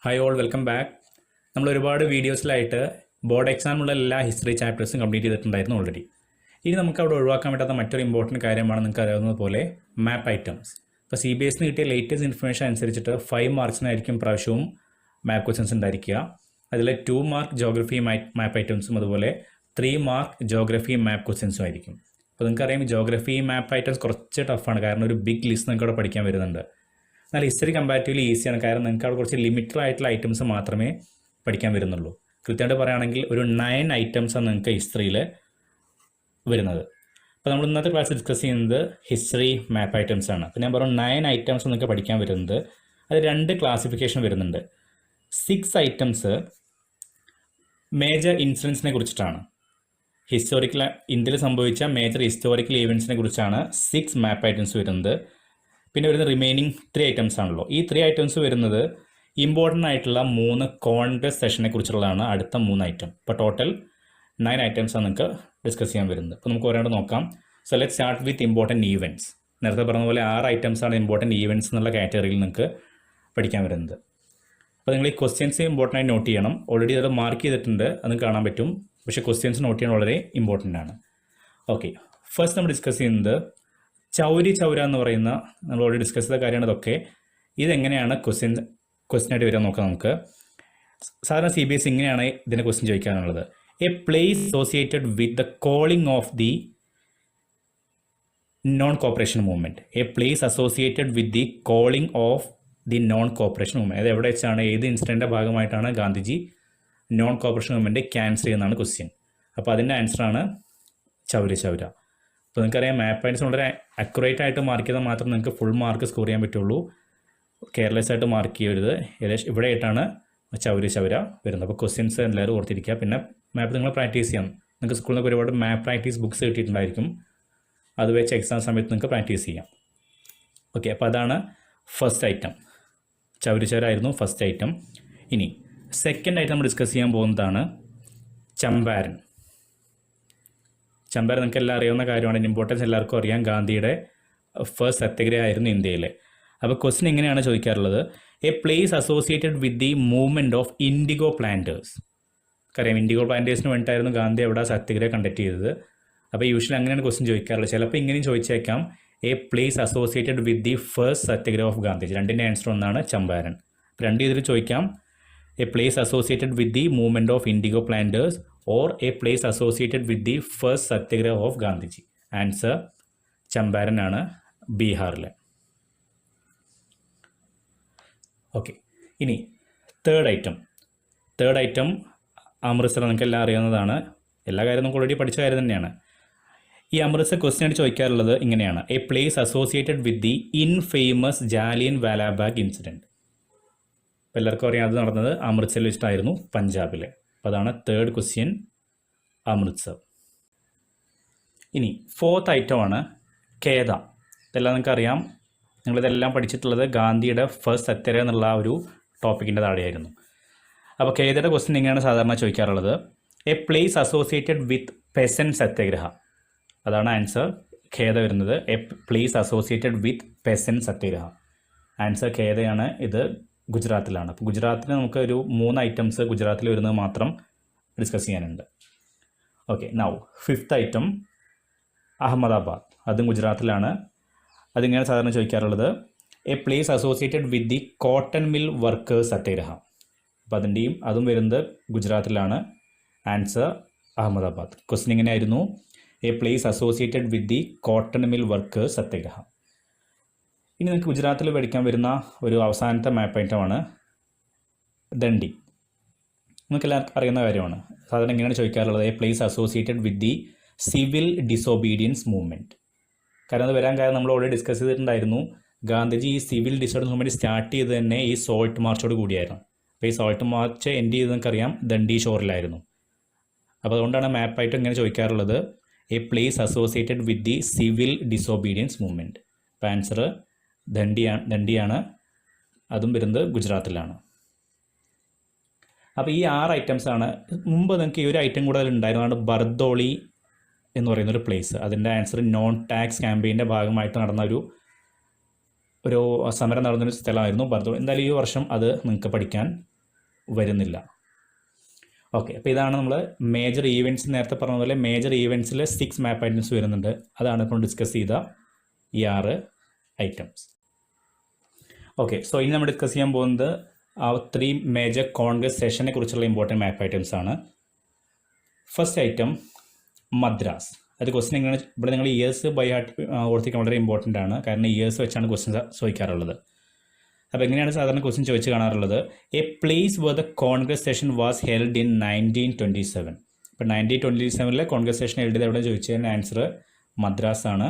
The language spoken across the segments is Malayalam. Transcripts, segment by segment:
Hi all, welcome back. നമ്മൾ ഒരുപാട് വീഡിയോസിലായിട്ട് ബോർഡ് എക്സാമിലുള്ള എല്ലാ ഹിസ്റ്ററി ചാപ്റ്റേഴ്സും കംപ്ലീറ്റ് ചെയ്തിട്ടുണ്ടായിരുന്നു ഓൾറെഡി. ഇനി നമുക്ക് അവിടെ ഒഴിവാക്കാൻ പറ്റാത്ത മറ്റൊരു ഇമ്പോർട്ടൻറ്റ് കാര്യമാണ് നിങ്ങൾക്ക് അറിയാവുന്നത് പോലെ മാപ്പ് ഐറ്റംസ്. ഇപ്പോൾ CBSE കിട്ടിയ ലേറ്റസ്റ്റ് ഇൻഫർമേഷൻ അനുസരിച്ചിട്ട് 5 മാർക്സിനായിരിക്കും പ്രാവശ്യവും മാപ്പ് ക്വസ്റ്റൻസ് ഉണ്ടായിരിക്കുക. അതിൽ 2 മാർക്ക് ജോഗ്രഫി മാപ്പ് ഐറ്റംസും അതുപോലെ 3 മാർക്ക് ജോഗ്രഫി മാപ്പ് ക്വസ്റ്റൻസും ആയിരിക്കും. അപ്പോൾ നിങ്ങൾക്കറിയാം ജോഗ്രഫി മാപ്പ് ഐറ്റംസ് കുറച്ച് ടഫാണ്, കാരണം ഒരു ബിഗ് ലിസ്റ്റ് നിങ്ങൾക്ക് അവിടെ പഠിക്കാൻ വരുന്നുണ്ട്. എന്നാൽ ഹിസ്റ്ററി കമ്പാരിറ്റീവ്ലി ഈസിയാണ്, കാരണം നിങ്ങൾക്ക് അവിടെ കുറച്ച് ലിമിറ്റഡ് ആയിട്ടുള്ള ഐറ്റംസ് മാത്രമേ പഠിക്കാൻ വരുന്നുള്ളൂ. കൃത്യമായിട്ട് പറയുകയാണെങ്കിൽ ഒരു 9 ഐറ്റംസാണ് നിങ്ങൾക്ക് ഹിസ്റ്ററിയിൽ വരുന്നത്. അപ്പോൾ നമ്മൾ ഇന്നത്തെ ക്ലാസ് ഡിസ്കസ് ചെയ്യുന്നത് ഹിസ്റ്ററി മാപ്പ് ഐറ്റംസ് ആണ്. അപ്പോൾ ഞാൻ പറഞ്ഞു 9 ഐറ്റംസ് നിങ്ങൾക്ക് പഠിക്കാൻ വരുന്നത്. അത് 2 ക്ലാസിഫിക്കേഷൻ വരുന്നുണ്ട്. 6 ഐറ്റംസ് മേജർ ഇൻസിഡൻസിനെ കുറിച്ചിട്ടാണ്. ഇന്ത്യയിൽ സംഭവിച്ച മേജർ ഹിസ്റ്റോറിക്കൽ ഈവൻസിനെ കുറിച്ചാണ് 6 മാപ്പ് ഐറ്റംസ് വരുന്നത്. പിന്നെ വരുന്ന റിമൈനിങ് 3 ഐറ്റംസ് ആണല്ലോ. ഈ 3 ഐറ്റംസ് വരുന്നത് ഇമ്പോർട്ടൻ്റ് ആയിട്ടുള്ള 3 കോൺഗ്രസ് സെഷനെ കുറിച്ചുള്ളതാണ് അടുത്ത 3 ഐറ്റം. ഇപ്പോൾ ടോട്ടൽ 9 ഐറ്റംസാണ് നിങ്ങൾക്ക് ഡിസ്കസ് ചെയ്യാൻ വരുന്നത്. അപ്പോൾ നമുക്ക് ഓരോണ്ട് നോക്കാം. So let start with important events. നേരത്തെ പറഞ്ഞ പോലെ 6 ഐറ്റംസാണ് ഇമ്പോർട്ടൻറ്റ് ഈവൻറ്റ്സ് എന്നുള്ള കാറ്റഗറിയിൽ നിങ്ങൾക്ക് പഠിക്കാൻ വരുന്നത്. അപ്പോൾ നിങ്ങൾ ഈ ക്വസ്റ്റ്യൻസ് ഇമ്പോർട്ടൻ്റ് ആയി നോട്ട് ചെയ്യണം. ഓൾറെഡി അത് മാർക്ക് ചെയ്തിട്ടുണ്ട്, അത് കാണാൻ പറ്റും. പക്ഷേ ക്വസ്റ്റ്യൻസ് നോട്ട് ചെയ്യാൻ വളരെ ഇമ്പോർട്ടൻ്റ് ആണ്. ഓക്കെ, ഫസ്റ്റ് നമ്മൾ ഡിസ്കസ് ചെയ്യുന്നത് ചൗരി ചൗര എന്ന് പറയുന്ന, നമ്മൾ ഓൾറെഡി ഡിസ്കസ് ചെയ്ത കാര്യമാണ് ഇതൊക്കെ. ഇതെങ്ങനെയാണ് ക്വസ്റ്റ്യൻ ആയിട്ട് വരിക നോക്കാം നമുക്ക്. സാധാരണ CBSE ഇങ്ങനെയാണ് ഇതിൻ്റെ ക്വസ്റ്റ്യൻ ചോദിക്കാനുള്ളത്. A place associated with the calling of the non corporation movement. A place associated with the calling of the non corporation movement. അത് എവിടെ വെച്ചാണ്, ഏത് ഇൻസിഡൻറ്റിൻ്റെ ഭാഗമായിട്ടാണ് Gandhiji non corporation movement cancel ചെയ്യുന്നതാണ് ക്വസ്റ്റ്യൻ. അപ്പോൾ അതിൻ്റെ ആൻസറാണ് ചൗരി ചൗര. അപ്പോൾ നിങ്ങൾക്കറിയാം മാപ്പ് ഐറ്റംസ് വളരെ അക്യുറേറ്റ് ആയിട്ട് മാർക്ക് ചെയ്താൽ മാത്രം നിങ്ങൾക്ക് ഫുൾ മാർക്ക് സ്കോർ ചെയ്യാൻ പറ്റുള്ളൂ. കെയർലെസ് ആയിട്ട് മാർക്ക് ചെയ്യരുത്. ഏകദേശം ഇവിടെ ആയിട്ടാണ് ചൗരി ചൗര വരുന്നത്. അപ്പോൾ ക്വസ്റ്റ്യൻസ് എല്ലാവരും ഓർത്തിരിക്കുക. പിന്നെ മാപ്പ് നിങ്ങൾ പ്രാക്ടീസ് ചെയ്യാം. നിങ്ങൾക്ക് സ്കൂളിൽ നിന്നൊക്കെ ഒരുപാട് മാപ്പ് പ്രാക്ടീസ് ബുക്സ് കിട്ടിയിട്ടുണ്ടായിരിക്കും. അത് വെച്ച് എക്സാം സമയത്ത് നിങ്ങൾക്ക് പ്രാക്ടീസ് ചെയ്യാം. ഓക്കെ, അപ്പോൾ അതാണ് ഫസ്റ്റ് ഐറ്റം. ചൗരി ചൗര ആയിരുന്നു ഫസ്റ്റ് ഐറ്റം. ഇനി സെക്കൻഡ് ഐറ്റം നമ്മൾ ഡിസ്കസ് ചെയ്യാൻ പോകുന്നതാണ് ചമ്പാരൻ. ചമ്പാരൻ നിങ്ങൾക്ക് എല്ലാം അറിയാവുന്ന കാര്യമാണ്. ഇമ്പോർട്ടൻസ് എല്ലാവർക്കും അറിയാം. ഗാന്ധിയുടെ ഫസ്റ്റ് സത്യാഗ്രഹ ആയിരുന്നു ഇന്ത്യയിൽ. അപ്പോൾ ക്വസ്റ്റ്യൻ ഇങ്ങനെയാണ് ചോദിക്കാറുള്ളത്. A place associated with the movement of indigo planters. അറിയാം, ഇൻഡിഗോ പ്ലാന്റേഴ്സിന് വേണ്ടിയിട്ടായിരുന്നു ഗാന്ധി അവിടെ സത്യാഗ്രഹം കണ്ടക്ട് ചെയ്തത്. അപ്പോൾ യൂഷ്വലി അങ്ങനെയാണ് ക്വസ്റ്റ്യൻ ചോദിക്കാറുള്ളത്. ചിലപ്പോൾ ഇങ്ങനെയും ചോദിച്ചേക്കാം, A place associated with the first Satyagraha of Gandhiji. രണ്ടിൻ്റെ ആൻസർ ഒന്നാണ് ചമ്പാരൻ. രണ്ട് ഇതിൽ ചോദിക്കാം, A place associated with the movement of indigo planters or A place associated with the first Satyagraha of Gandhiji. Answer Champaran ആണ്, ബീഹാറിലെ. ഓക്കെ, ഇനി തേർഡ് ഐറ്റം അമൃത്സർ. നിങ്ങൾക്ക് എല്ലാം അറിയാവുന്നതാണ്. എല്ലാ കാര്യവും നമുക്ക് ഓൾറെഡി പഠിച്ച കാര്യം തന്നെയാണ്. ഈ അമൃത്സർ ക്വസ്റ്റ്യൻ ആയിട്ട് ചോദിക്കാറുള്ളത് ഇങ്ങനെയാണ്. A place associated with the infamous Jallian Walabagh incident. അപ്പോൾ എല്ലാവർക്കും അറിയാം, അത് നടന്നത് അമൃത്സറിൽ വെച്ചിട്ടായിരുന്നു, പഞ്ചാബിൽ. അപ്പോൾ അതാണ് തേർഡ് ക്വസ്റ്റ്യൻ, അമൃത്സർ. ഇനി ഫോർത്ത് ഐറ്റമാണ് ഖേദ. ഇതെല്ലാം നിങ്ങൾക്കറിയാം. നിങ്ങളിതെല്ലാം പഠിച്ചിട്ടുള്ളത് ഗാന്ധിയുടെ ഫസ്റ്റ് സത്യാഗ്രഹം എന്നുള്ള ഒരു ടോപ്പിക്കിൻ്റെ താഴെയായിരുന്നു. അപ്പോൾ ഖേദയുടെ ക്വസ്റ്റ്യൻ ഇങ്ങനെയാണ് സാധാരണ ചോദിക്കാറുള്ളത്. A place associated with peasant satyagraha. അതാണ് ആൻസർ, ഖേദ വരുന്നത്. A place associated with peasant satyagraha. Answer ഖേദയാണ്. ഇത് ഗുജറാത്തിലാണ്. അപ്പോൾ ഗുജറാത്തിൽ നമുക്ക് ഒരു 3 ഐറ്റംസ് ഗുജറാത്തിൽ വരുന്നത് മാത്രം ഡിസ്കസ് ചെയ്യാനുണ്ട്. Okay, now fifth item Ahmedabad. അതും ഗുജറാത്തിലാണ്. അതിങ്ങനെ സാധാരണ ചോദിക്കാറുള്ളത്. A place associated with the cotton mill workers satyagraha. അപ്പോൾ അതും വരുന്നത് ഗുജറാത്തിലാണ്. ആൻസർ അഹമ്മദാബാദ്. ക്വസ്റ്റ്യൻ ഇങ്ങനെയായിരുന്നു, a place associated with the cotton mill workers satyagraha. ഇനി നിങ്ങൾക്ക് ഗുജറാത്തിൽ പഠിക്കാൻ വരുന്ന ഒരു അവസാനത്തെ മാപ്പ് ഐറ്റമാണ് ദണ്ഡി. നിങ്ങൾക്ക് എല്ലാവർക്കും അറിയുന്ന കാര്യമാണ്. സാധാരണ ഇങ്ങനെയാണ് ചോദിക്കാറുള്ളത്. A place associated with the civil disobedience movement. കാരണം അത് വരാൻ കാരണം നമ്മൾ ഓൾറെഡി ഡിസ്കസ് ചെയ്തിട്ടുണ്ടായിരുന്നു. ഗാന്ധിജി ഈ സിവിൽ ഡിസൊബീഡിയൻസ് മൂവ്മെൻറ്റ് സ്റ്റാർട്ട് ചെയ്ത് തന്നെ ഈ സോൾട്ട് മാർച്ചോട് കൂടിയായിരുന്നു. അപ്പോൾ ഈ സോൾട്ട് മാർച്ച് എൻഡ് ചെയ്ത് നമുക്കറിയാം ദണ്ഡി ഷോറിലായിരുന്നു. അപ്പോൾ അതുകൊണ്ടാണ് മാപ്പായിട്ട് ഇങ്ങനെ ചോദിക്കാറുള്ളത്, a place associated with the civil disobedience movement. അപ്പോൾ ആൻസർ ദണ്ഡിയാണ്. അതും വരുന്നത് ഗുജറാത്തിലാണ്. അപ്പോൾ ഈ 6 ഐറ്റംസാണ്. മുമ്പ് നിങ്ങൾക്ക് ഈ ഒരു ഐറ്റം കൂടെ ഉണ്ടായിരുന്നതാണ് ബർദോളി എന്ന് പറയുന്നൊരു പ്ലേസ്. അതിൻ്റെ ആൻസർ നോൺ ടാക്സ് ക്യാമ്പയിൻ്റെ ഭാഗമായിട്ട് നടന്ന ഒരു സമരം നടന്നൊരു സ്ഥലമായിരുന്നു ബർദോളി. എന്തായാലും ഈ വർഷം അത് നിങ്ങൾക്ക് പഠിക്കാൻ വരുന്നില്ല. ഓക്കെ, അപ്പോൾ ഇതാണ് നമ്മൾ മേജർ ഈവൻറ്റ്സ്, നേരത്തെ പറഞ്ഞ പോലെ മേജർ ഈവൻറ്റ്സിൽ 6 മാപ്പ് ഐറ്റംസ് വരുന്നുണ്ട്. അതാണ് ഇപ്പോൾ ഡിസ്കസ് ചെയ്ത ഈ 6 ഐറ്റംസ്. ഓക്കെ, സോ ഇനി നമ്മൾ ഡിസ്കസ് ചെയ്യാൻ പോകുന്നത് ആ 3 മേജർ കോൺഗ്രസ് സെഷനെ കുറിച്ചുള്ള ഇമ്പോർട്ടൻറ്റ് മാപ്പ് ഐറ്റംസ് ആണ്. First item Madras. അത് ക്വസ്റ്റ്യൻ എങ്ങനെയാണ്, ഇവിടെ നിങ്ങൾ ഇയേഴ്സ് ബൈ ഹാർട്ട് ഓർത്തിക്കാൻ വളരെ ഇമ്പോർട്ടൻ്റ് ആണ്. കാരണം ഇയേഴ്സ് വെച്ചാണ് ക്വസ്റ്റ്യൻ ചോദിക്കാറുള്ളത്. അപ്പോൾ എങ്ങനെയാണ് സാധാരണ ക്വസ്റ്റ്യൻ ചോദിച്ച് കാണാറുള്ളത്? A place where the Congress session was held in 1927. ഇപ്പോൾ 1927 കോൺഗ്രസ് സെഷൻ ഹെൽഡ് ചെയ്ത് എവിടെ ചോദിച്ചതിന് ആൻസർ മദ്രാസ് ആണ്.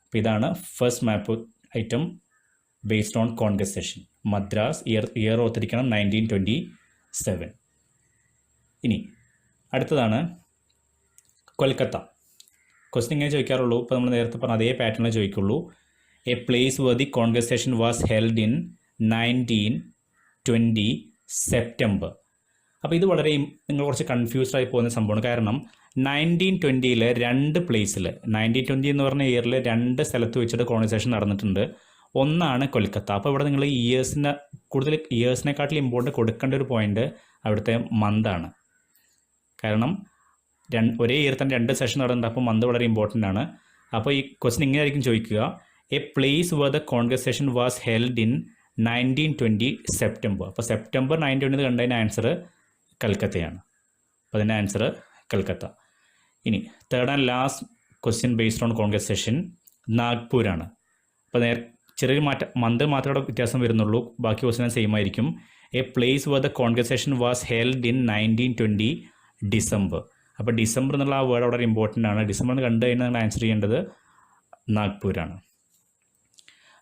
അപ്പോൾ ഇതാണ് first map item based on Congress session. Madras, year ഓർത്തിരിക്കണം 1927. ഇനി അടുത്തതാണ് കൊൽക്കത്ത. ക്വസ്റ്റ്യൻ ഇങ്ങനെ ചോദിക്കാറുള്ളൂ. ഇപ്പോൾ നമ്മൾ നേരത്തെ പറഞ്ഞ അതേ പാറ്റേണിൽ ചോദിക്കുള്ളൂ. A place where the Congress session was held in 1920 September. അപ്പോൾ ഇത് വളരെ നിങ്ങൾ കുറച്ച് കൺഫ്യൂസ്ഡ് ആയി പോകുന്ന സംഭവമാണ്. കാരണം 1920 2 പ്ലേസിൽ, 1920 എന്ന് പറഞ്ഞ ഇയറിൽ 2 സ്ഥലത്ത് വെച്ചിട്ട് കോൺഗ്രസ് സെഷൻ നടന്നിട്ടുണ്ട്. ഒന്നാണ് കൊൽക്കത്ത. അപ്പോൾ ഇവിടെ നിങ്ങൾ കൂടുതൽ ഇയേഴ്സിനെക്കാട്ടിൽ ഇമ്പോർട്ടൻ്റ് കൊടുക്കേണ്ട ഒരു പോയിന്റ് അവിടുത്തെ മന്താണ്. കാരണം ഒരേ ഇയർ തന്നെ 2 സെഷൻ നടന്നിട്ടുണ്ട്. അപ്പോൾ മന്ത് വളരെ ഇമ്പോർട്ടൻ്റ് ആണ്. അപ്പോൾ ഈ ക്വസ്റ്റ്യൻ ഇങ്ങനെ ആയിരിക്കും ചോദിക്കുക. A place where the Congress session was held in 1920 September. അപ്പോൾ സെപ്റ്റംബർ 1920 കണ്ടതിന് ആൻസർ കൽക്കത്തയാണ്. അപ്പോൾ അതിൻ്റെ ആൻസർ കൽക്കത്ത. ഇനി third and last question based on Congress session നാഗ്പൂരാണ്. അപ്പോൾ ചെറിയൊരു മന്ത് മാത്രമേ വ്യത്യാസം വരുന്നുള്ളൂ. ബാക്കി ക്വസ്റ്റ്യൻ സെയിം ആയിരിക്കും. A place where the Congress session was held in 1920 December. അപ്പോൾ ഡിസംബർ എന്നുള്ള ആ വേർഡ് വളരെ ഇമ്പോർട്ടൻ്റ് ആണ്. ഡിസംബർ എന്ന് കണ്ടു കഴിഞ്ഞാൽ നിങ്ങൾ ആൻസർ ചെയ്യേണ്ടത് നാഗ്പൂരാണ്.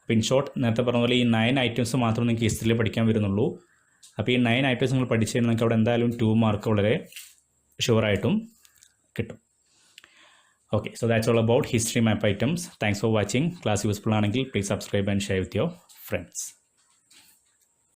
അപ്പോൾ ഇൻ ഷോർട്ട് നേരത്തെ പറഞ്ഞ പോലെ ഈ 9 ഐറ്റംസ് മാത്രം നിങ്ങൾക്ക് ഹിസ്റ്ററിയിൽ പഠിക്കാൻ വരുന്നുള്ളൂ. അപ്പോൾ ഈ 9 ഐറ്റംസ് നിങ്ങൾ പഠിച്ചു കഴിഞ്ഞാൽ നിങ്ങൾക്ക് അവിടെ എന്തായാലും 2 മാർക്ക് വളരെ ഷുവറായിട്ടും കിട്ടും. Okay, so that's all about history map items. Thanks for watching. Class useful ആണെങ്കിൽ please subscribe and share with your friends.